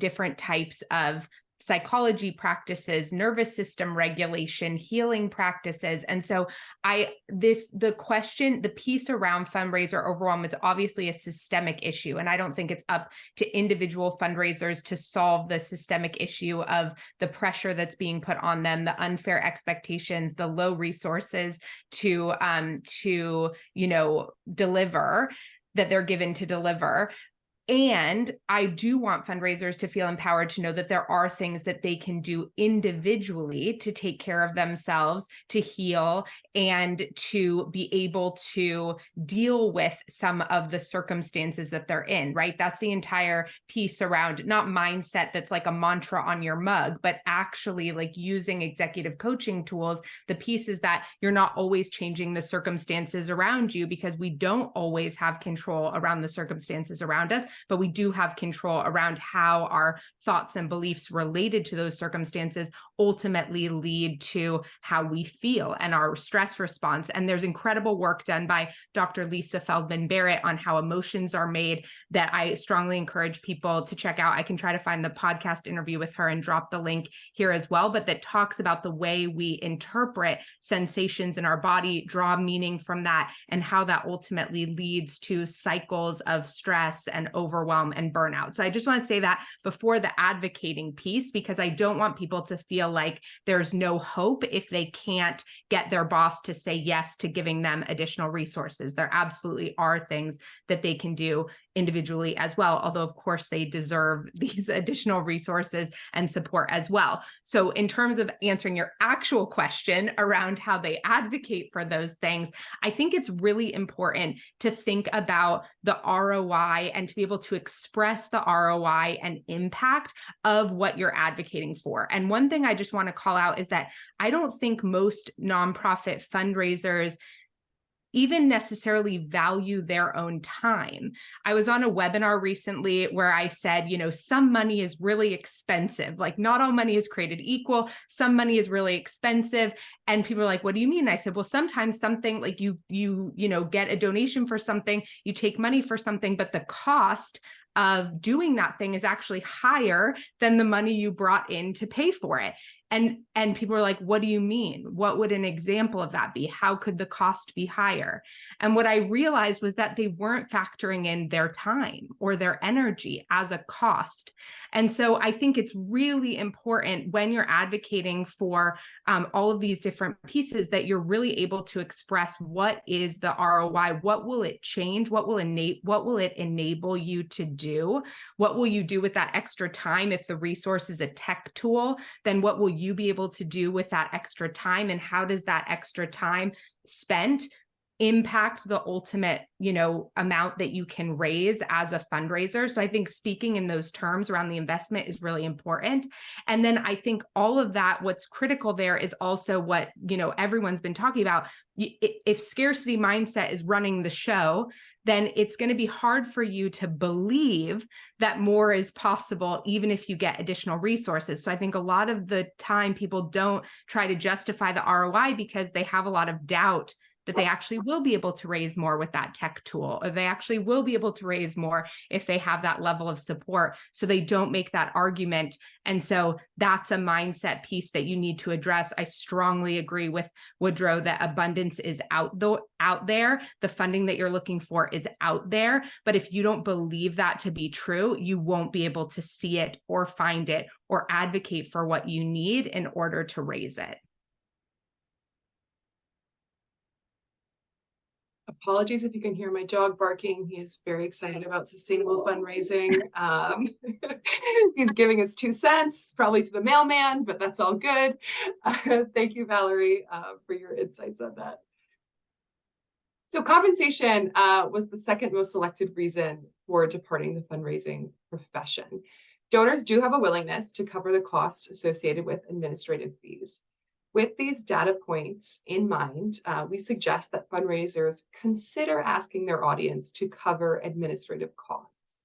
different types of psychology practices, nervous system regulation, healing practices. And so the piece around fundraiser overwhelm is obviously a systemic issue. And I don't think it's up to individual fundraisers to solve the systemic issue of the pressure that's being put on them, the unfair expectations, the low resources to deliver that they're given to deliver. And I do want fundraisers to feel empowered to know that there are things that they can do individually to take care of themselves, to heal, and to be able to deal with some of the circumstances that they're in, right? That's the entire piece around not mindset that's like a mantra on your mug, but actually like using executive coaching tools. The piece is that you're not always changing the circumstances around you because we don't always have control around the circumstances around us. but we do have control around how our thoughts and beliefs related to those circumstances ultimately lead to how we feel and our stress response. And there's incredible work done by Dr. Lisa Feldman Barrett on how emotions are made that I strongly encourage people to check out. I can try to find the podcast interview with her and drop the link here as well, but that talks about the way we interpret sensations in our body, draw meaning from that, and how that ultimately leads to cycles of stress and overwhelm and burnout. So I just want to say that before the advocating piece, because I don't want people to feel like there's no hope if they can't get their boss to say yes to giving them additional resources. There absolutely are things that they can do individually as well, although of course they deserve these additional resources and support as well. So in terms of answering your actual question around how they advocate for those things, I think it's really important to think about the ROI and to be able to express the ROI and impact of what you're advocating for. And one thing I just want to call out is that I don't think most nonprofit fundraisers even necessarily value their own time. I was on a webinar recently where I said, some money is really expensive. Like not all money is created equal. Some money is really expensive. And people are like, what do you mean? I said, well, sometimes something like you get a donation for something, you take money for something, but the cost of doing that thing is actually higher than the money you brought in to pay for it. And people are like, what do you mean? What would an example of that be? How could the cost be higher? And what I realized was that they weren't factoring in their time or their energy as a cost. And so I think it's really important when you're advocating for all of these different pieces that you're really able to express what is the ROI, what will it change, what will it enable you to do? What will you do with that extra time? If the resource is a tech tool, then what will you be able to do with that extra time? And how does that extra time spent impact the ultimate, amount that you can raise as a fundraiser? So I think speaking in those terms around the investment is really important. And then I think all of that, what's critical there is also what, everyone's been talking about. If scarcity mindset is running the show, then it's going to be hard for you to believe that more is possible, even if you get additional resources. So I think a lot of the time people don't try to justify the ROI because they have a lot of doubt that they actually will be able to raise more with that tech tool, or they actually will be able to raise more if they have that level of support. So they don't make that argument. And so that's a mindset piece that you need to address. I strongly agree with Woodrow that abundance is out there. The funding that you're looking for is out there. But if you don't believe that to be true, you won't be able to see it or find it or advocate for what you need in order to raise it. Apologies if you can hear my dog barking. He is very excited about sustainable fundraising. He's giving us 2 cents, probably to the mailman, but that's all good. Thank you, Valerie, for your insights on that. So compensation was the second most selected reason for departing the fundraising profession. Donors do have a willingness to cover the costs associated with administrative fees. With these data points in mind, we suggest that fundraisers consider asking their audience to cover administrative costs.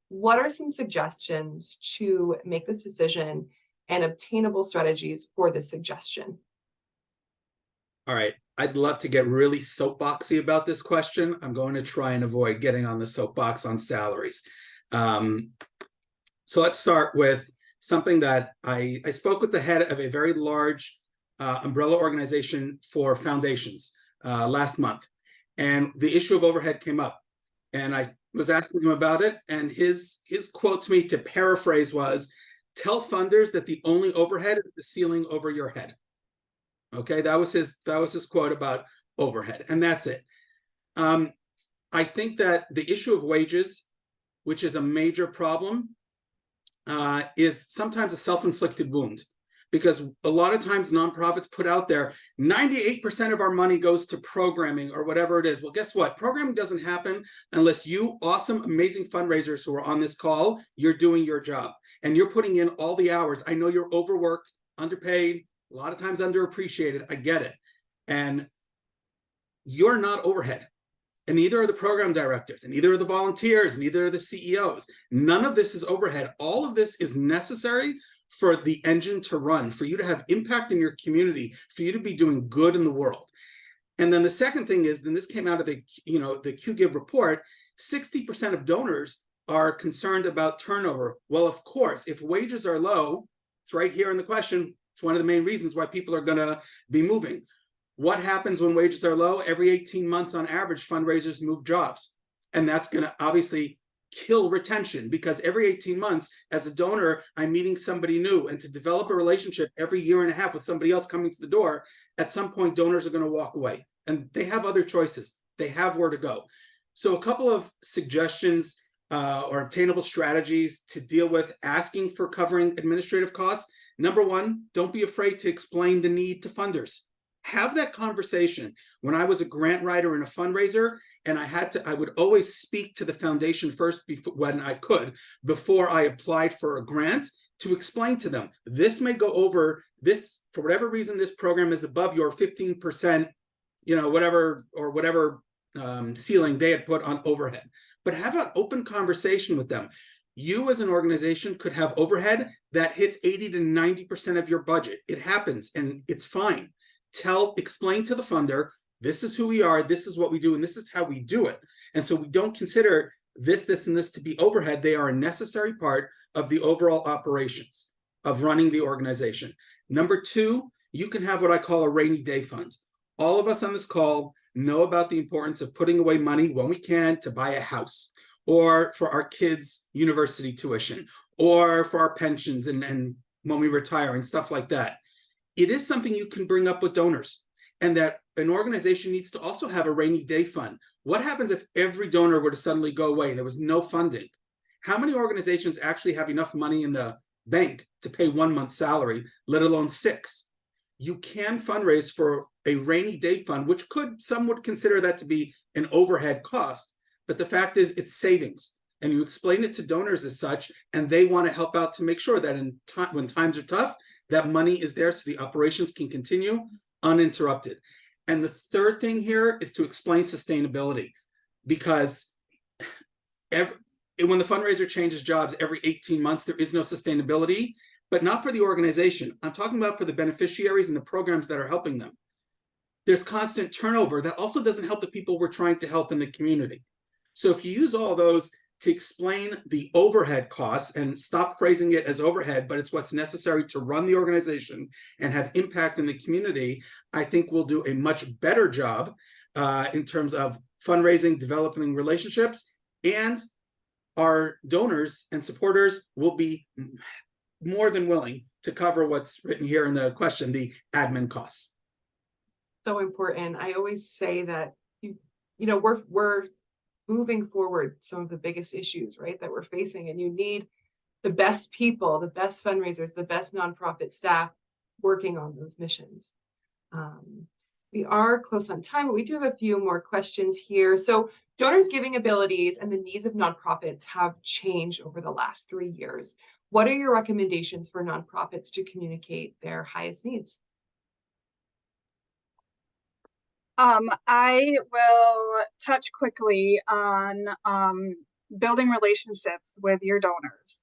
What are some suggestions to make this decision and obtainable strategies for this suggestion? All right, I'd love to get really soapboxy about this question. I'm going to try and avoid getting on the soapbox on salaries. So let's start with something that I spoke with the head of a very large umbrella organization for foundations last month, and the issue of overhead came up, and I was asking him about it, and his quote to me, to paraphrase, was, "Tell funders that the only overhead is the ceiling over your head." Okay, that was his quote about overhead, and that's it. I think that the issue of wages, which is a major problem, is sometimes a self-inflicted wound. Because a lot of times nonprofits put out there, 98% of our money goes to programming or whatever it is. Well, guess what? Programming doesn't happen unless you awesome, amazing fundraisers who are on this call, you're doing your job and you're putting in all the hours. I know you're overworked, underpaid, a lot of times underappreciated. I get it. And you're not overhead. And neither are the program directors, and neither are the volunteers, and neither are the CEOs. None of this is overhead. All of this is necessary for the engine to run, for you to have impact in your community, for you to be doing good in the world. And then the second thing is, then this came out of the Qgiv report, 60% of donors are concerned about turnover. Well, of course, if wages are low, it's right here in the question. It's one of the main reasons why people are going to be moving. What happens when wages are low? Every 18 months on average, fundraisers move jobs. And that's going to obviously kill retention, because every 18 months as a donor, I'm meeting somebody new, and to develop a relationship every year and a half with somebody else coming to the door, at some point donors are going to walk away, and they have other choices. They have where to go. So a couple of suggestions or obtainable strategies to deal with asking for covering administrative costs. Number one, don't be afraid to explain the need to funders. Have that conversation. When I was a grant writer and a fundraiser, and I would always speak to the foundation first when I could, before I applied for a grant, to explain to them, this may go over this, for whatever reason, this program is above your 15%, whatever ceiling they had put on overhead. But have an open conversation with them. You as an organization could have overhead that hits 80 to 90% of your budget. It happens, and it's fine. Explain to the funder, this is who we are, this is what we do, and this is how we do it. And so we don't consider this, and this to be overhead. They are a necessary part of the overall operations of running the organization. Number two, you can have what I call a rainy day fund. All of us on this call know about the importance of putting away money when we can to buy a house, or for our kids' university tuition, or for our pensions and when we retire and stuff like that. It is something you can bring up with donors, and that an organization needs to also have a rainy day fund. What happens if every donor were to suddenly go away and there was no funding? How many organizations actually have enough money in the bank to pay 1 month's salary, let alone 6? You can fundraise for a rainy day fund, which some would consider that to be an overhead cost. But the fact is, it's savings. And you explain it to donors as such, and they want to help out to make sure that when times are tough, that money is there so the operations can continue uninterrupted. And the third thing here is to explain sustainability, because when the fundraiser changes jobs every 18 months, there is no sustainability, but not for the organization. I'm talking about for the beneficiaries and the programs that are helping them. There's constant turnover that also doesn't help the people we're trying to help in the community. So if you use all those to explain the overhead costs and stop phrasing it as overhead, but it's what's necessary to run the organization and have impact in the community, I think we'll do a much better job in terms of fundraising, developing relationships, and our donors and supporters will be more than willing to cover what's written here in the question, the admin costs. So important. I always say that we're moving forward some of the biggest issues, right, that we're facing, and you need the best people, the best fundraisers, the best nonprofit staff working on those missions. We are close on time, but we do have a few more questions here. So donors' giving abilities and the needs of nonprofits have changed over the last 3 years. What are your recommendations for nonprofits to communicate their highest needs? I will touch quickly on building relationships with your donors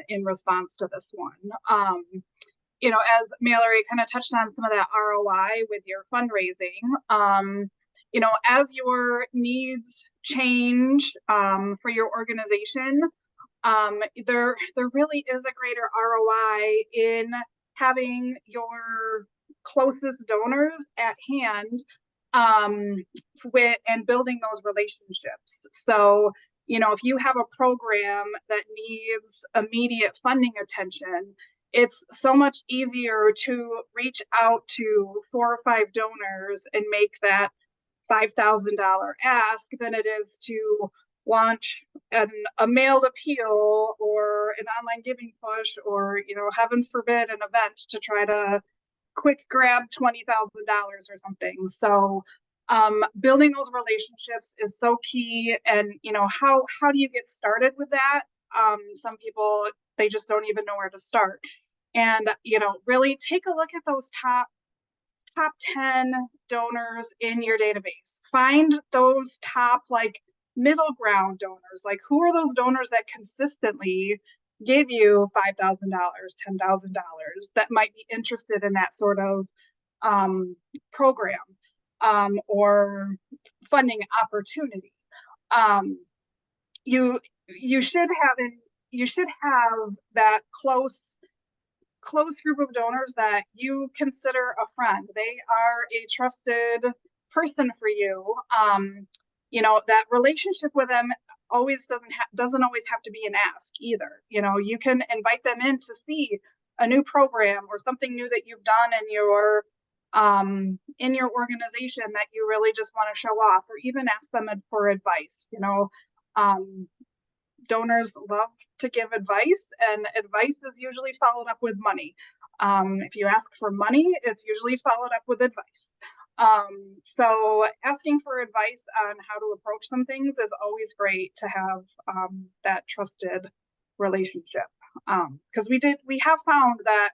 in response to this one. As Mallory kind of touched on some of that ROI with your fundraising, as your needs change for your organization, there really is a greater ROI in having your closest donors at hand and building those relationships. So, if you have a program that needs immediate funding attention, it's so much easier to reach out to 4 or 5 donors and make that $5,000 ask than it is to launch a mailed appeal or an online giving push, or heaven forbid an event to try to quick grab $20,000 or something. So building those relationships is so key. And how do you get started with that? Some people, they just don't even know where to start. And really take a look at those top top 10 donors in your database. Find those top like middle ground donors. Like, who are those donors that consistently give you $5,000, $10,000 that might be interested in that sort of program or funding opportunity. You should have that close group of donors that you consider a friend. They are a trusted person for you. You know, that relationship with them doesn't always have to be an ask either. You know, you can invite them in to see a new program or something new that you've done in your organization that you really just want to show off, or even ask them for advice. You know, donors love to give advice, and advice is usually followed up with money. If you ask for money, it's usually followed up with advice. So asking for advice on how to approach some things is always great to have that trusted relationship. Because we have found that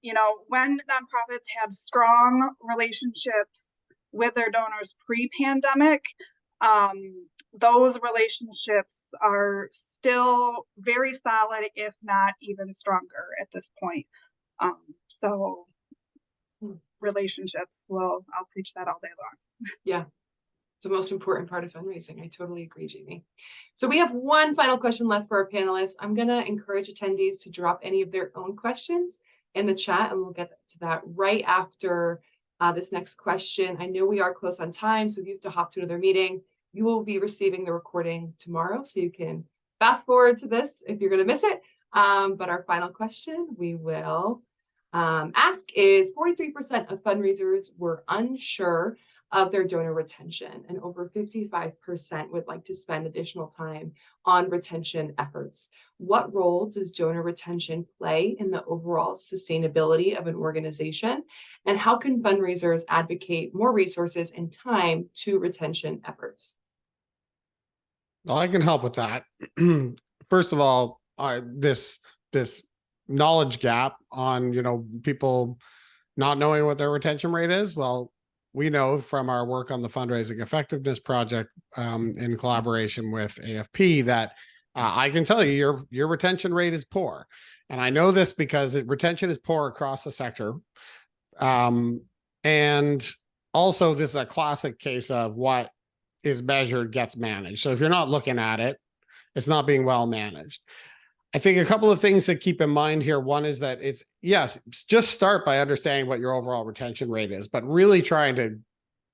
you know, when nonprofits have strong relationships with their donors pre-pandemic, those relationships are still very solid, if not even stronger at this point. So relationships, well, I'll preach that all day long. Yeah, it's the most important part of fundraising. I totally agree, Jamie. So we have one final question left for our panelists. I'm going to encourage attendees to drop any of their own questions in the chat, and we'll get to that right after this next question. I know we are close on time, so if you have to hop to another meeting, you will be receiving the recording tomorrow, so you can fast forward to this if you're going to miss it. But our final question we will ask is 43% of fundraisers were unsure of their donor retention, and over 55% would like to spend additional time on retention efforts. What role does donor retention play in the overall sustainability of an organization? And how can fundraisers advocate more resources and time to retention efforts? Well, I can help with that. First of all, this knowledge gap on, you know, people not knowing what their retention rate is. Well, we know from our work on the Fundraising Effectiveness Project in collaboration with AFP that I can tell you your retention rate is poor. And I know this because retention is poor across the sector. And also, this is a classic case of what is measured gets managed. So if you're not looking at it, it's not being well managed. I think a couple of things to keep in mind here. One is that just start by understanding what your overall retention rate is, but really trying to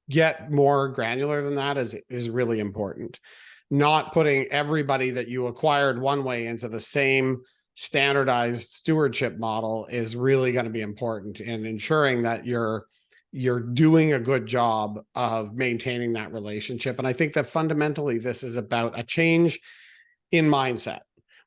get more granular than that is really important. Not putting everybody that you acquired one way into the same standardized stewardship model is really going to be important in ensuring that you're doing a good job of maintaining that relationship. And I think that fundamentally this is about a change in mindset.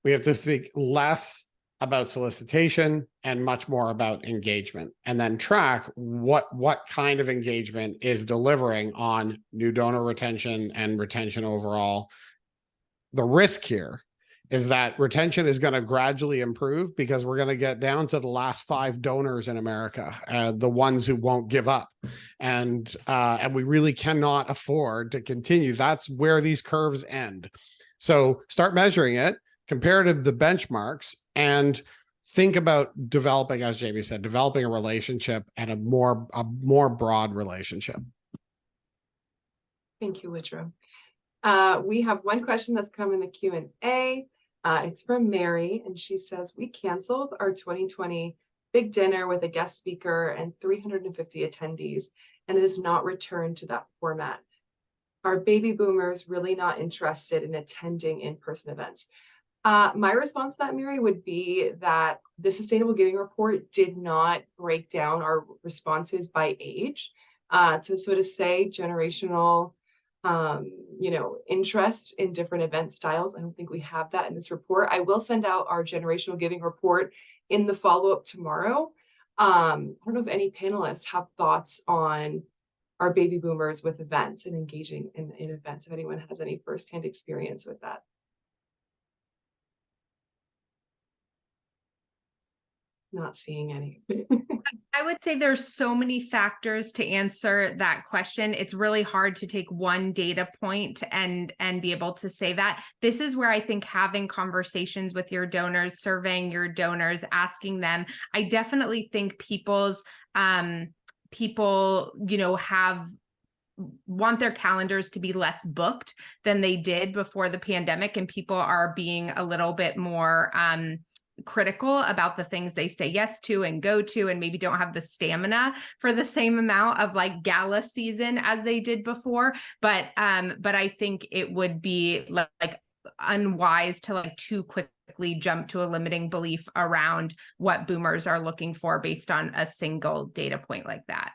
We have to think less about solicitation and much more about engagement, and then track what kind of engagement is delivering on new donor retention and retention overall. The risk here is that retention is going to gradually improve because we're going to get down to the last 5 donors in America, the ones who won't give up. And we really cannot afford to continue. That's where these curves end. So start measuring it, compare it to the benchmarks, and think about developing, as Jamie said, developing a relationship and a more broad relationship. Thank you, Woodrow. We have one question that's come in the Q&A. It's from Mary, and she says, we canceled our 2020 big dinner with a guest speaker and 350 attendees, and it has not returned to that format. Are baby boomers really not interested in attending in-person events? My response to that, Mary, would be that the Sustainable Giving Report did not break down our responses by age. To sort of say generational interest in different event styles. I don't think we have that in this report. I will send out our generational giving report in the follow-up tomorrow. I don't know if any panelists have thoughts on our baby boomers with events and engaging in events, if anyone has any firsthand experience with that. Not seeing any. I would say there's so many factors to answer that question. It's really hard to take one data point and be able to say that. This is where I think having conversations with your donors, surveying your donors, asking them. I definitely think people, want their calendars to be less booked than they did before the pandemic, and people are being a little bit more critical about the things they say yes to and go to, and maybe don't have the stamina for the same amount of like gala season as they did before. But I think it would be like unwise to like too quickly jump to a limiting belief around what boomers are looking for based on a single data point like that.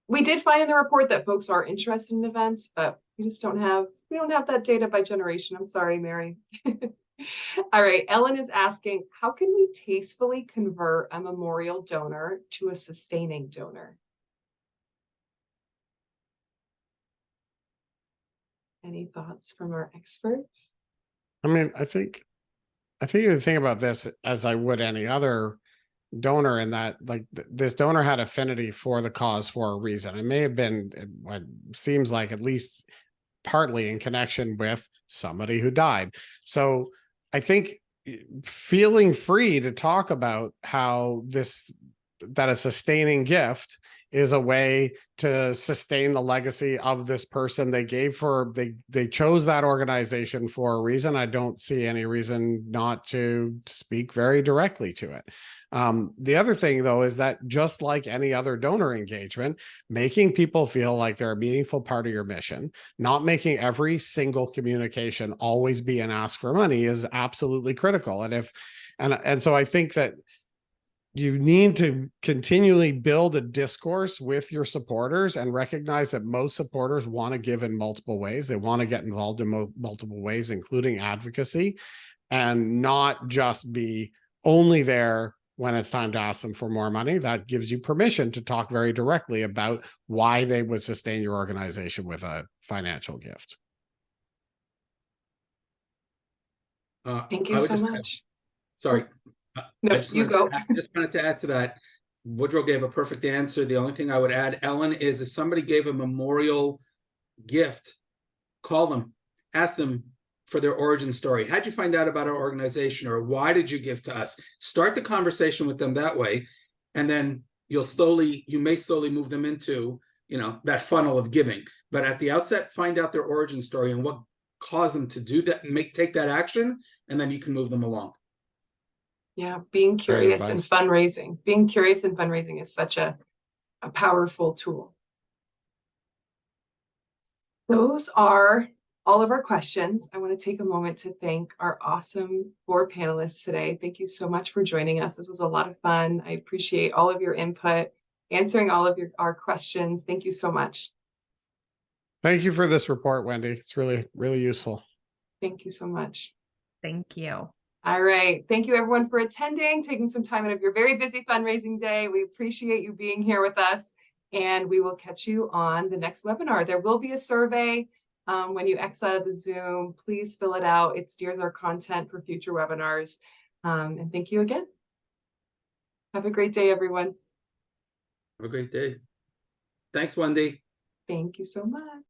We did find in the report that folks are interested in events, but we don't have that data by generation. I'm sorry, Mary. All right, Ellen is asking, how can we tastefully convert a memorial donor to a sustaining donor? Any thoughts from our experts? I mean, I think you would think about this as I would any other donor, in that like this donor had affinity for the cause for a reason. It may have been what seems like at least partly in connection with somebody who died. So I think feeling free to talk about how that a sustaining gift is a way to sustain the legacy of this person. They chose that organization for a reason. I don't see any reason not to speak very directly to it. The other thing, though, is that just like any other donor engagement, making people feel like they're a meaningful part of your mission, not making every single communication always be an ask for money, is absolutely critical. And so I think that you need to continually build a discourse with your supporters and recognize that most supporters want to give in multiple ways. They want to get involved in multiple ways, including advocacy, and not just be only there when it's time to ask them for more money. That gives you permission to talk very directly about why they would sustain your organization with a financial gift. Thank you so much. Sorry. No, you go. I just wanted to add to that. Woodrow gave a perfect answer. The only thing I would add, Ellen, is if somebody gave a memorial gift, call them, ask them for their origin story. How'd you find out about our organization, or why did you give to us? Start the conversation with them that way, and then you may slowly move them into, that funnel of giving. But at the outset, find out their origin story and what caused them to do that, and take that action, and then you can move them along. Yeah, being curious and fundraising. Being curious and fundraising is such a powerful tool. Those are all of our questions. I want to take a moment to thank our awesome 4 panelists today. Thank you so much for joining us. This was a lot of fun. I appreciate all of your input, answering all of our questions. Thank you so much. Thank you for this report, Wendy. It's really, really useful. Thank you so much. Thank you. All right. Thank you, everyone, for attending, taking some time out of your very busy fundraising day. We appreciate you being here with us, and we will catch you on the next webinar. There will be a survey when you exit out of the Zoom. Please fill it out. It steers our content for future webinars. And thank you again. Have a great day, everyone. Have a great day. Thanks, Wendy. Thank you so much.